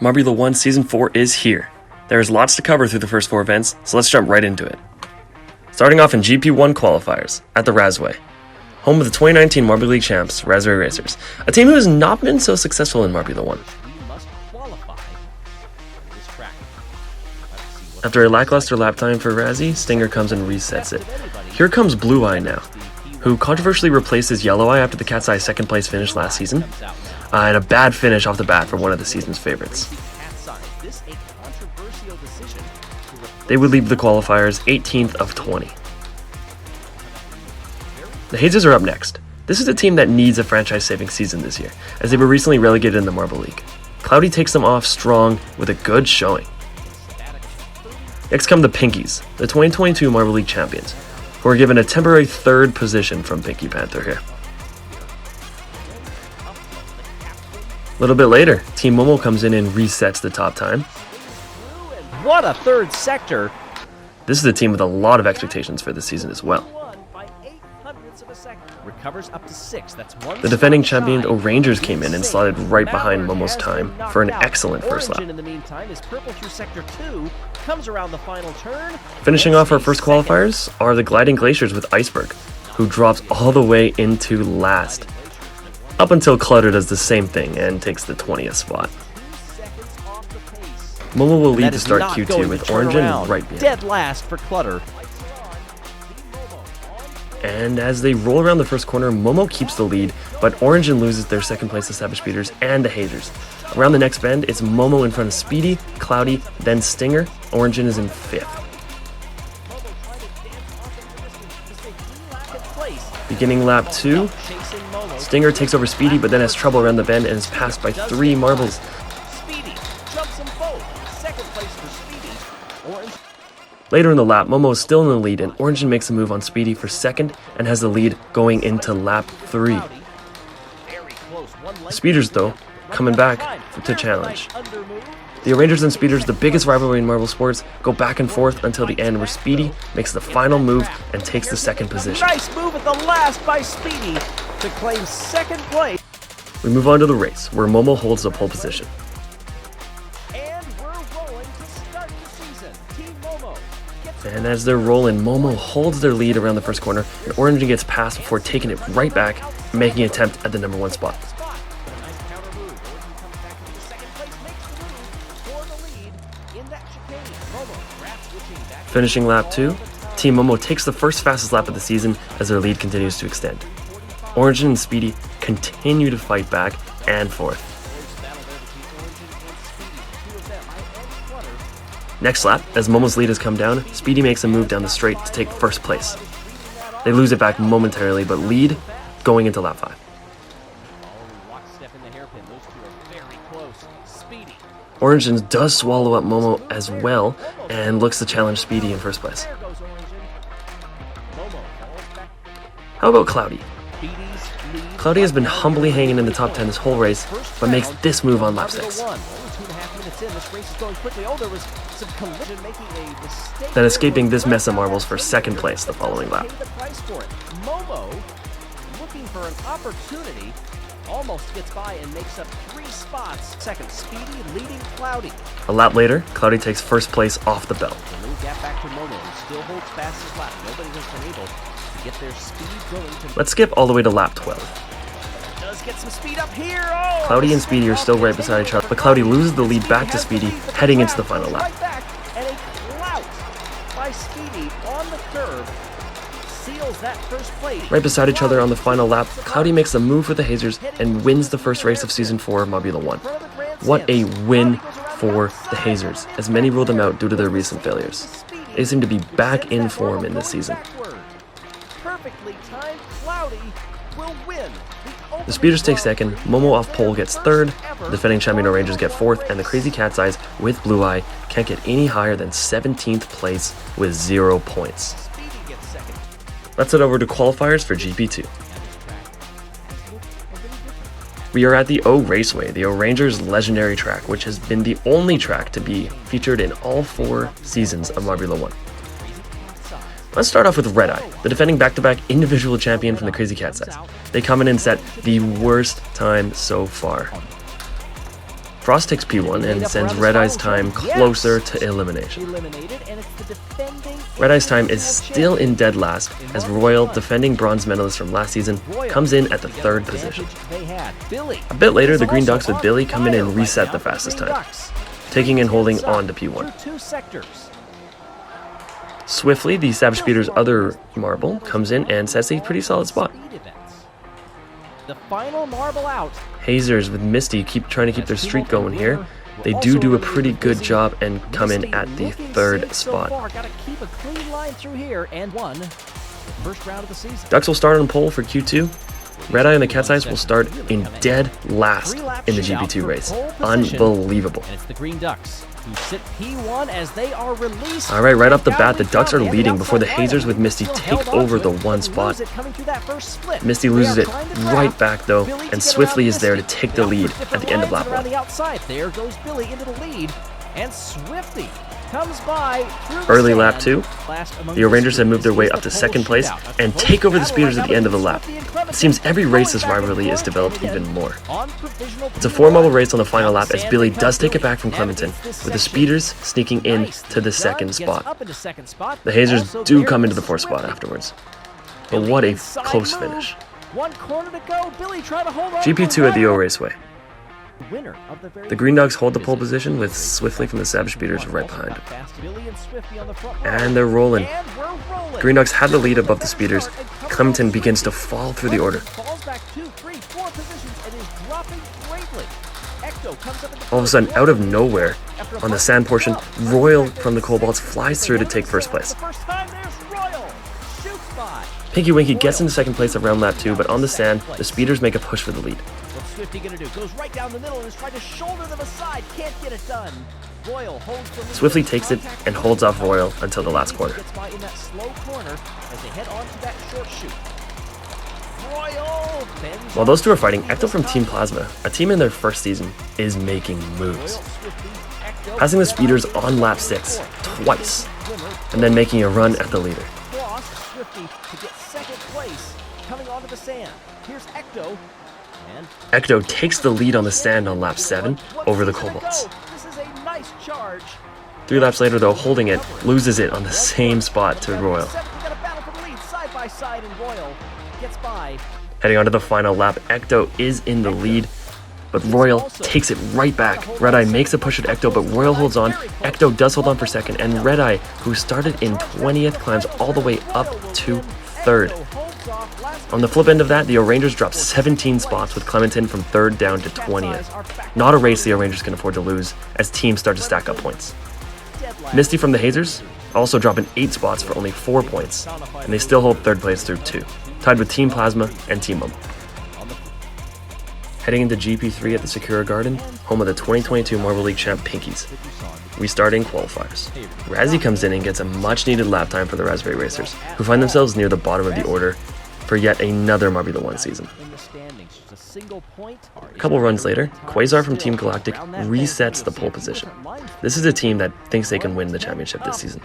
Marbula One Season 4 is here. There is lots to cover through the first 4 events, so let's jump right into it. Starting off in GP1 qualifiers, at the Razway, home of the 2019 Marbula League champs, Raspberry Racers, a team who has not been so successful in Marbula One. After a lackluster lap time for Razzie, Stinger comes and resets it. Here comes Blue Eye now, who controversially replaces Yellow Eye after the Cat's Eye second place finish last season, and a bad finish off the bat for one of the season's favorites. They would leave the qualifiers 18th of 20. The Hazers are up next. This is a team that needs a franchise-saving season this year, as they were recently relegated in the Marble League. Cloudy takes them off strong with a good showing. Next come the Pinkies, the 2022 Marble League champions, who are given a temporary 3rd position from Pinky Panther here. A little bit later, Team Momo comes in and resets the top time. What a 3rd sector! This is a team with a lot of expectations for this season as well. Recovers up to 6. That's one. The defending champion O'Rangers came in and slotted right behind Momo's time for an excellent first lap. In the meantime, is purple through sector 2, comes around the final turn. Finishing off our first qualifiers are the Gliding Glaciers with Iceberg, who drops all the way into last. Up until Clutter does the same thing and takes the 20th spot. Momo will lead to start Q2 with Orangin right behind. Dead last for Clutter. And as they roll around the first corner, Momo keeps the lead, but Orangin loses their second place to Savage Speeders and the Hazers. Around the next bend, it's Momo in front of Speedy, Cloudy, then Stinger. Orangin is in 5th. Beginning lap 2, Stinger takes over Speedy, but then has trouble around the bend and is passed by 3 marbles. Speedy jumps them both. Second place for Speedy. Orange. Later in the lap, Momo is still in the lead, and Orangin makes a move on Speedy for 2nd and has the lead going into lap 3. The Speeders, though, coming back to challenge. The O'Rangers and Speeders, the biggest rivalry in Marble Sports, go back and forth until the end, where Speedy makes the final move and takes the 2nd position. Nice move at the last by Speedy to claim 2nd place. We move on to the race, where Momo holds the pole position. And we're rolling to start the season. Team Momo. And as they're rolling, Momo holds their lead around the first corner, and Orangin gets past before taking it right back, making an attempt at the number 1 spot. Finishing lap 2, Team Momo takes the first fastest lap of the season as their lead continues to extend. Orangin and Speedy continue to fight back and forth. Next lap, as Momo's lead has come down, Speedy makes a move down the straight to take 1st place. They lose it back momentarily, but lead going into lap 5. Orangin does swallow up Momo as well and looks to challenge Speedy in 1st place. How about Cloudy? Cloudy has been humbly hanging in the top 10 this whole race, but makes this move on lap 6. Then escaping this mess of marbles for 2nd place the following lap. Momo, looking for an opportunity, almost gets by and makes up 3 spots. 2nd, Speedy leading Cloudy. A lap later, Cloudy takes 1st place off the bell. A little gap back to Momo, who still holds fastest lap. Nobody has been able to get their speed going. Let's skip all the way to lap 12. Does get some speed up here. Oh, Cloudy and Speedy are still right beside each other, but Cloudy loses the lead back to Speedy, heading into the final lap. Right back, and a clout by Speedy on the curve seals that 1st place. Right beside each other on the final lap, Cloudy makes a move for the Hazers and wins the first race of Season 4 of Marbula One. What a win for the Hazers, as many ruled them out due to their recent failures. They seem to be back in form in this season. Perfectly timed Cloudy will win. The Speeders take 2nd, Momo off pole gets 3rd, the defending champion O'Rangers get 4th, and the Crazy Cat's Eyes with Blue Eye can't get any higher than 17th place with 0 points. Let's head over to qualifiers for GP2. We are at the O Raceway, the O'Rangers legendary track, which has been the only track to be featured in all 4 seasons of Marbula One. Let's start off with Red Eye, the defending back-to-back individual champion from the Crazy Cat's Eyes. They come in and set the worst time so far. Frost takes P1 and sends Red Eye's time closer to elimination. Red Eye's time is still in dead last as Royal, defending bronze medalist from last season, comes in at the 3rd position. A bit later, the Green Ducks with Billy come in and reset the fastest time, taking and holding on to P1. Swiftly, the Savage Speeder's other marble comes in and sets a pretty solid spot. The final marble out. Hazers with Misty keep trying to keep their streak going here. They do a pretty good job and come in at the 3rd spot. Gotta keep a clean line through here and won the first round of the season. Ducks will start on pole for Q2. Red Eye and the Cat's Eyes will start in dead last in the GP2 race. Unbelievable. And it's the Green Ducks who sit P1 as they are released. Alright, right off the bat, the Ducks are leading before the Hazers with Misty take over the 1 spot. Misty loses it right back though, and Swiftly is there to take the lead at the end of lap 1. There goes Billy into the lead, and Swifty comes by through Early lap 2, the O'Rangers have moved their way up to 2nd place and take over the Speeders at the end of the lap. It seems every race this rivalry is developed even more. It's a 4-marble race on the final lap as Billy does take it back from Clementon, with the Speeders sneaking in to the 2nd spot. The Hazers do come into the 4th spot afterwards. But what a close finish. GP2 at the O Raceway. The Green Dogs hold the pole position with Swiftly from the Savage Speeders right behind them. And they're rolling. Green Dogs had the lead above the Speeders. Clementon begins to fall through the order. All of a sudden, out of nowhere, on the sand portion, Royal from the Cobalts flies through to take 1st place. Pinky Winky gets into 2nd place around lap 2, but on the sand, the Speeders make a push for the lead. What's Swifty gonna do? Goes right down the middle and is trying to shoulder them aside. Can't get it done. Royal holds the lead. Swiftly takes it and holds off Royal until the last corner. Gets by in that slow corner as they head onto that short shoot. Royal bends. While those two are fighting, Ecto from Team Plasma, a team in their 1st season, is making moves. Passing the Speeders on lap 6 twice, and then making a run at the leader. Swifty to get 2nd place, coming onto the sand. Here's Ecto. Ecto takes the lead on the sand on lap 7 over the Cobalts. This is a nice charge. 3 laps later though, holding it, loses it on the same spot to Royal. Heading on to the final lap, Ecto is in the lead, but Royal takes it right back. Red Eye makes a push at Ecto, but Royal holds on. Ecto does hold on for 2nd, and Red Eye, who started in 20th, climbs all the way up to 3rd. On the flip end of that, the O'Rangers drop 17 spots with Clementon from 3rd down to 20th. Not a race the O'Rangers can afford to lose as teams start to stack up points. Misty from the Hazers also dropping 8 spots for only 4 points, and they still hold 3rd place through 2, tied with Team Plasma and Team Mum. Heading into GP3 at the Sakura Garden, home of the 2022 Marble League champ Pinkies. Restarting qualifiers. Razzie comes in and gets a much-needed lap time for the Raspberry Racers, who find themselves near the bottom of the order for yet another Marbula One season. A couple runs later, Quasar from Team Galactic resets the pole position. This is a team that thinks they can win the championship this season.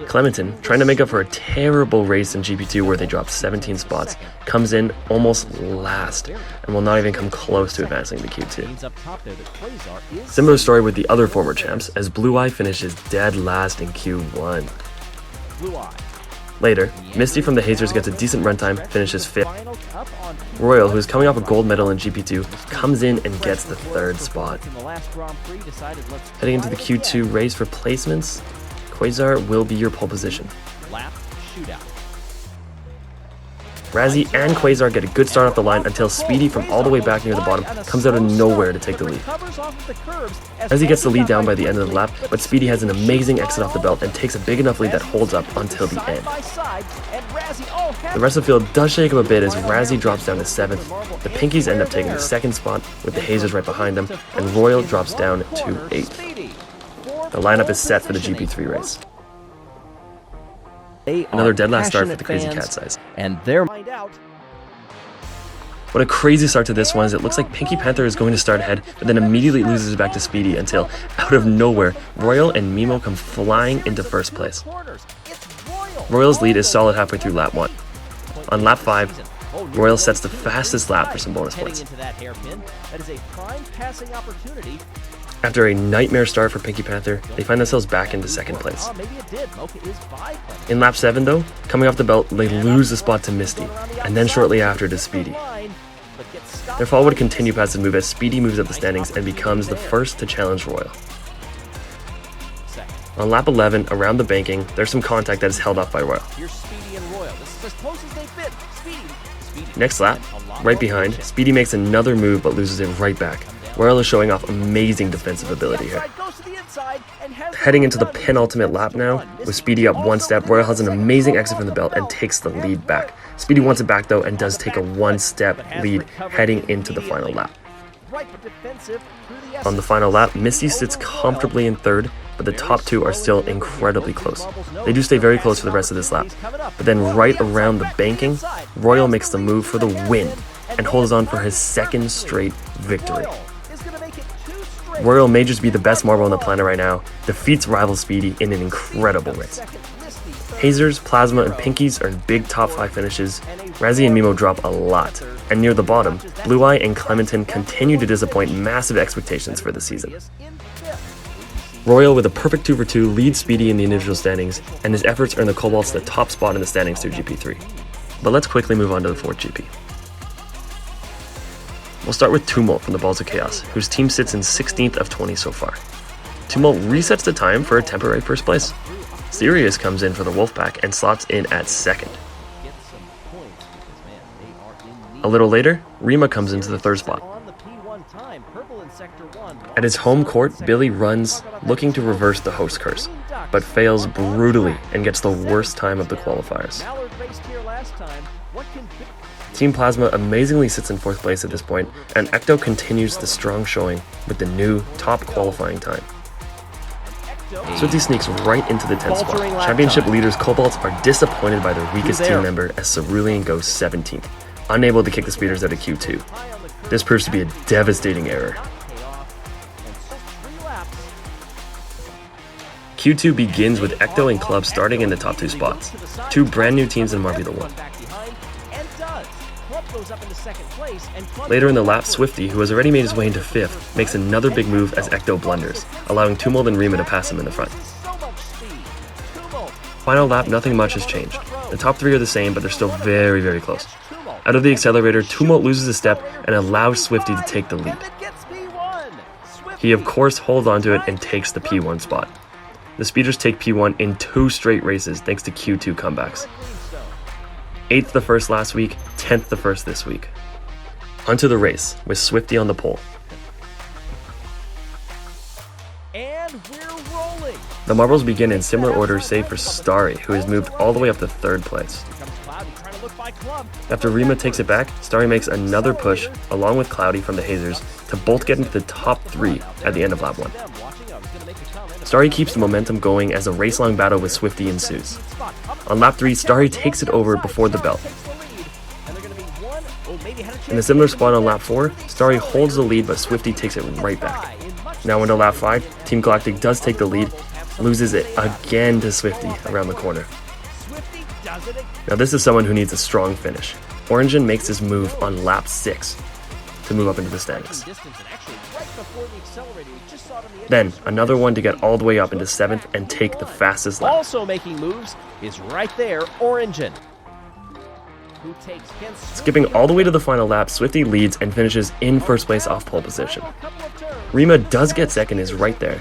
Clementon, trying to make up for a terrible race in GP2 where they dropped 17 spots, comes in almost last and will not even come close to advancing to Q2. Similar story with the other former champs, as Blue Eye finishes dead last in Q1. Later, Misty from the Hazers gets a decent runtime, finishes 5th. Royal, who's coming off a gold medal in GP2, comes in and gets the 3rd spot. Heading into the Q2 race for placements, Quasar will be your pole position. Razzie and Quasar get a good start off the line until Speedy from all the way back near the bottom comes out of nowhere to take the lead. Razzie gets the lead down by the end of the lap, but Speedy has an amazing exit off the belt and takes a big enough lead that holds up until the end. The rest of the field does shake up a bit as Razzie drops down to 7th. The Pinkies end up taking the 2nd spot with the Hazers right behind them, and Royal drops down to 8th. The lineup is set for the GP3 race. Another dead last start for the Crazy Cat's Eyes. And they're mind out. What a crazy start to this one, as it looks like Pinky Panther is going to start ahead, but then immediately loses back to Speedy until, out of nowhere, Royal and Mimo come flying into 1st place. Royal's lead is solid halfway through lap 1. On lap 5, Royal sets the fastest lap for some bonus points. Into that hairpin, that is a prime passing opportunity. After a nightmare start for Pinky Panther, they find themselves back into second place. Maybe it did. Mocha is by Clement. In lap 7 though, coming off the belt, they lose the spot to Misty, and then shortly after to Speedy. Their fall would continue past the move as Speedy moves up the standings and becomes the first to challenge Royal. On lap 11, around the banking, there's some contact that is held off by Royal. Here's Speedy and Royal. This is as close as they've been. Speedy. Next lap, right behind, Speedy makes another move but loses it right back. Royal is showing off amazing defensive ability here. Heading into the penultimate lap now, with Speedy up one step, Royal has an amazing exit from the belt and takes the lead back. Speedy wants it back though and does take a one-step lead heading into the final lap. On the final lap, Misty sits comfortably in third, but the top two are still incredibly close. They do stay very close for the rest of this lap, but then right around the banking, Royal makes the move for the win and holds on for his second straight victory. Royal may just be the best marble on the planet right now, defeats rival Speedy in an incredible race. Hazers, Plasma, and Pinkies earn big top 5 finishes. Razzie and Mimo drop a lot. And near the bottom, Blue Eye and Clementon continue to disappoint massive expectations for the season. Royal, with a perfect 2 for 2, leads Speedy in the individual standings, and his efforts earn the Cobalts the top spot in the standings through GP3. But let's quickly move on to the 4th GP. We'll start with Tumult from the Balls of Chaos, whose team sits in 16th of 20 so far. Tumult resets the time for a temporary first place. Sirius comes in for the Wolfpack and slots in at 2nd. A little later, Rima comes into the 3rd spot. At his home court, Billy runs, looking to reverse the host curse, but fails brutally and gets the worst time of the qualifiers. Team Plasma amazingly sits in 4th place at this point, and Ecto continues the strong showing with the new top qualifying time. Swifty sneaks right into the 10th spot. Championship leaders Cobalts are disappointed by their weakest team member as Cerulean goes 17th, unable to kick the speeders out of Q2. This proves to be a devastating error. Q2 begins with Ecto and Club starting in the top 2 spots, 2 brand new teams in Marbula One. Later in the lap, Swifty, who has already made his way into 5th, makes another big move as Ecto blunders, allowing Tumult and Rima to pass him in the front. Final lap, nothing much has changed. The top 3 are the same, but they're still very, very close. Out of the accelerator, Tumult loses a step and allows Swifty to take the lead. He of course holds onto it and takes the P1 spot. The speeders take P1 in 2 straight races thanks to Q2 comebacks. 8th the first last week, 10th the first this week. Onto the race, with Swifty on the pole. And we're rolling. The marbles begin in similar order save for Starry, who has moved all the way up to 3rd place. After Rima takes it back, Starry makes another push, along with Cloudy from the Hazers, to both get into the top 3 at the end of lap 1. Starry keeps the momentum going as a race-long battle with Swifty ensues. On lap 3, Starry takes it over before the belt. In a similar spot on lap 4, Starry holds the lead but Swifty takes it right back. Now into lap 5, Team Galactic does take the lead, loses it again to Swifty around the corner. Now this is someone who needs a strong finish. Orangen makes his move on lap 6 to move up into the standings. Then another one to get all the way up into 7th and take the fastest lap. Also making moves is right there, Orangen. Skipping all the way to the final lap, Swifty leads and finishes in 1st place off pole position. Rima does get 2nd, is right there.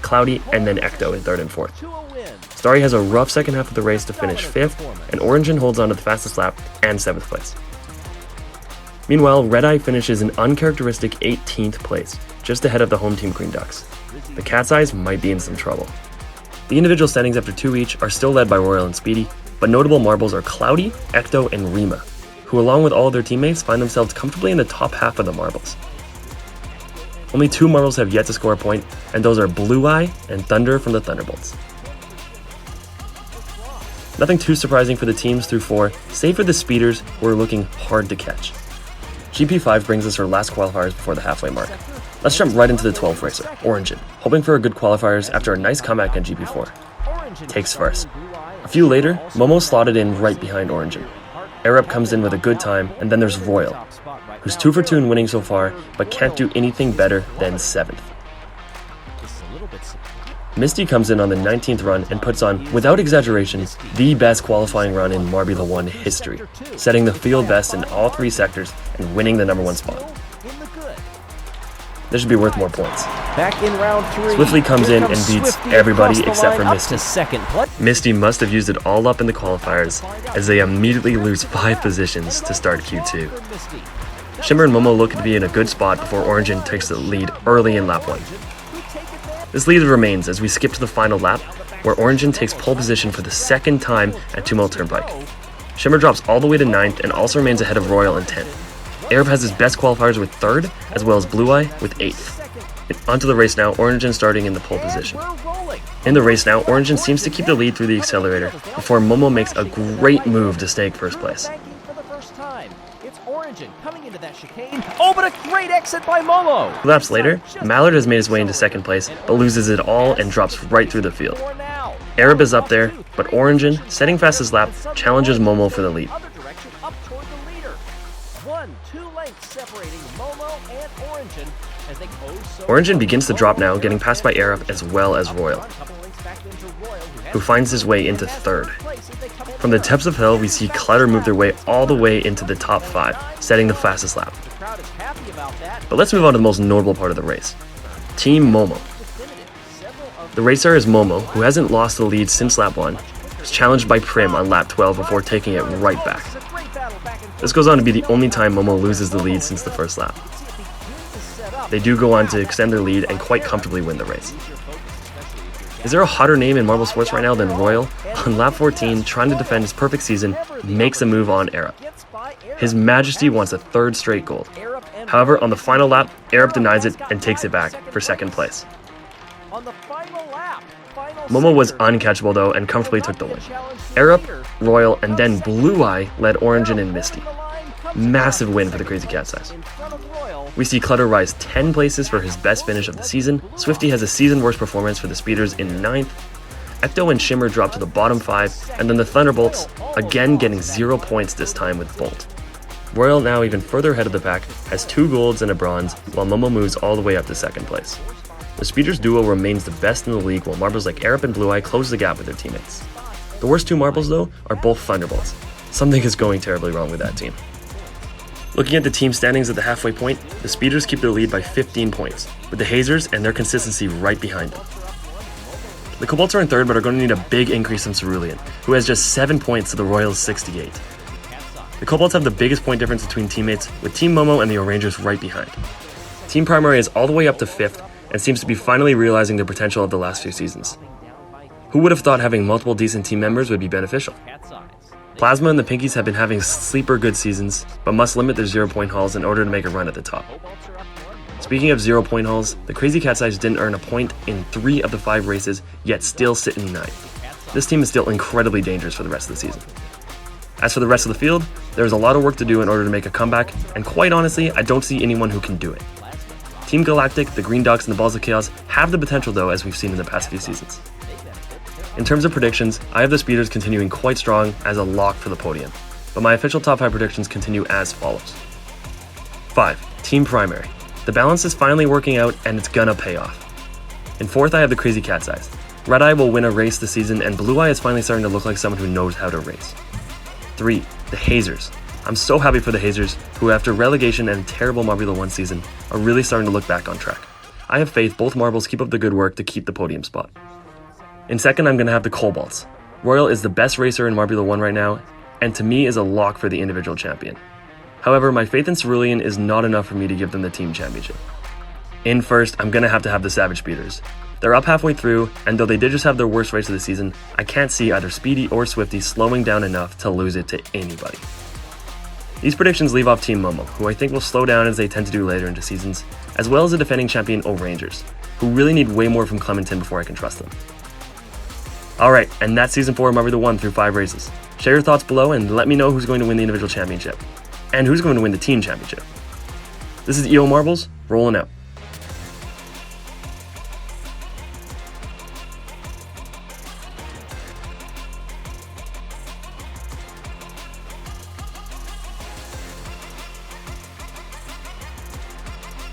Cloudy and then Ecto in 3rd and 4th. Starry has a rough second half of the race to finish 5th, and Orangen holds on to the fastest lap and 7th place. Meanwhile, Red Eye finishes in uncharacteristic 18th place, just ahead of the home team Green Ducks. The Cat's Eyes might be in some trouble. The individual standings after 2 each are still led by Royal and Speedy, but notable marbles are Cloudy, Ecto, and Rima, who along with all of their teammates find themselves comfortably in the top half of the marbles. Only 2 marbles have yet to score a point, and those are Blue Eye and Thunder from the Thunderbolts. Nothing too surprising for the teams through 4, save for the speeders who are looking hard to catch. GP5 brings us our last qualifiers before the halfway mark. Let's jump right into the 12th racer, Orangen, hoping for a good qualifiers after a nice comeback in GP4. Takes first. A few later, Momo slotted in right behind Orangen. Arab comes in with a good time, and then there's Royal, who's 2 for 2 in winning so far, but can't do anything better than 7th. Misty comes in on the 19th run and puts on, without exaggeration, the best qualifying run in Marbula One history, setting the field best in all 3 sectors and winning the #1 spot. This should be worth more points. Back in round 3. Swiftly comes in and beats Swifty everybody across the except for line up Misty. to second place. Misty must have used it all up in the qualifiers, as they immediately lose 5 positions to start Q2. Shimmer and Momo look to be in a good spot before Origin takes the lead early in lap 1. This lead remains as we skip to the final lap, where Origin takes pole position for the 2nd time at 2 Mile Turnpike. Shimmer drops all the way to 9th and also remains ahead of Royal in 10th. Arab has his best qualifiers with 3rd, as well as Blue Eye with 8th. Onto the race now, Origin starting in the pole position. In the race now, Origin seems to keep the lead through the accelerator, before Momo makes a great move to snake first place. Coming into that chicane. Oh, but a great exit by Momo! 2 laps later, Mallard has made his way into 2nd place, but loses it all and drops right through the field. Arab is up there, but Origin, setting fastest lap, challenges Momo for the lead. Origin begins to drop now, getting passed by Arab as well as Royal, who finds his way into 3rd. From the depths of hell, we see Clutter move their way all the way into the top 5, setting the fastest lap. But let's move on to the most notable part of the race. Team Momo. The racer is Momo, who hasn't lost the lead since lap 1, was challenged by Prim on lap 12 before taking it right back. This goes on to be the only time Momo loses the lead since the first lap. They do go on to extend their lead and quite comfortably win the race. Is there a hotter name in Marble Sports right now than Royal? On lap 14, trying to defend his perfect season, makes a move on Arab. His Majesty wants a 3rd straight gold. However, on the final lap, Arab denies it and takes it back for 2nd place. Momo was uncatchable though and comfortably took the win. Arab, Royal, and then Blue Eye led Origin and Misty. Massive win for the Crazy Cat's Eyes. We see Clutter rise 10 places for his best finish of the season. Swifty has a season worst performance for the speeders in 9th. Ecto and Shimmer drop to the bottom 5, and then the Thunderbolts, again getting 0 points this time with Bolt. Royal, now even further ahead of the pack, has 2 golds and a bronze, while Momo moves all the way up to 2nd place. The speeders duo remains the best in the league, while marbles like Arab and Blue Eye close the gap with their teammates. The worst 2 marbles though are both Thunderbolts. Something is going terribly wrong with that team. Looking at the team standings at the halfway point, the speeders keep their lead by 15 points, with the Hazers and their consistency right behind them. The Cobalts are in 3rd, but are going to need a big increase in Cerulean, who has just 7 points to the Royals' 68. The Cobalts have the biggest point difference between teammates, with Team Momo and the Orangers right behind. Team Primary is all the way up to 5th, and seems to be finally realizing their potential of the last few seasons. Who would have thought having multiple decent team members would be beneficial? Plasma and the Pinkies have been having sleeper good seasons, but must limit their 0-point hauls in order to make a run at the top. Speaking of 0-point hauls, the Crazy Cat's Eyes didn't earn a point in 3 of the 5 races, yet still sit in 9th. This team is still incredibly dangerous for the rest of the season. As for the rest of the field, there is a lot of work to do in order to make a comeback, and quite honestly, I don't see anyone who can do it. Team Galactic, the Green Ducks, and the Balls of Chaos have the potential though, as we've seen in the past few seasons. In terms of predictions, I have the speeders continuing quite strong as a lock for the podium, but my official top 5 predictions continue as follows. 5. Team Primary. The balance is finally working out and it's gonna pay off. In 4th, I have the Crazy Cat's Eyes. Red Eye will win a race this season and Blue Eye is finally starting to look like someone who knows how to race. 3. The Hazers. I'm so happy for the Hazers, who after relegation and a terrible Marbula One season, are really starting to look back on track. I have faith both marbles keep up the good work to keep the podium spot. In 2nd, I'm going to have the Cobalts. Royal is the best racer in Marbula One right now, and to me is a lock for the individual champion. However, my faith in Cerulean is not enough for me to give them the team championship. In 1st, I'm going to have the Savage Speeders. They're up halfway through, and though they did just have their worst race of the season, I can't see either Speedy or Swifty slowing down enough to lose it to anybody. These predictions leave off Team Momo, who I think will slow down as they tend to do later into seasons, as well as the defending champion O'Rangers, who really need way more from Clementon before I can trust them. Alright, and that's Season 4 of Marbula One through 5 races. Share your thoughts below and let me know who's going to win the individual championship, and who's going to win the team championship. This is EO Marbles, rolling out.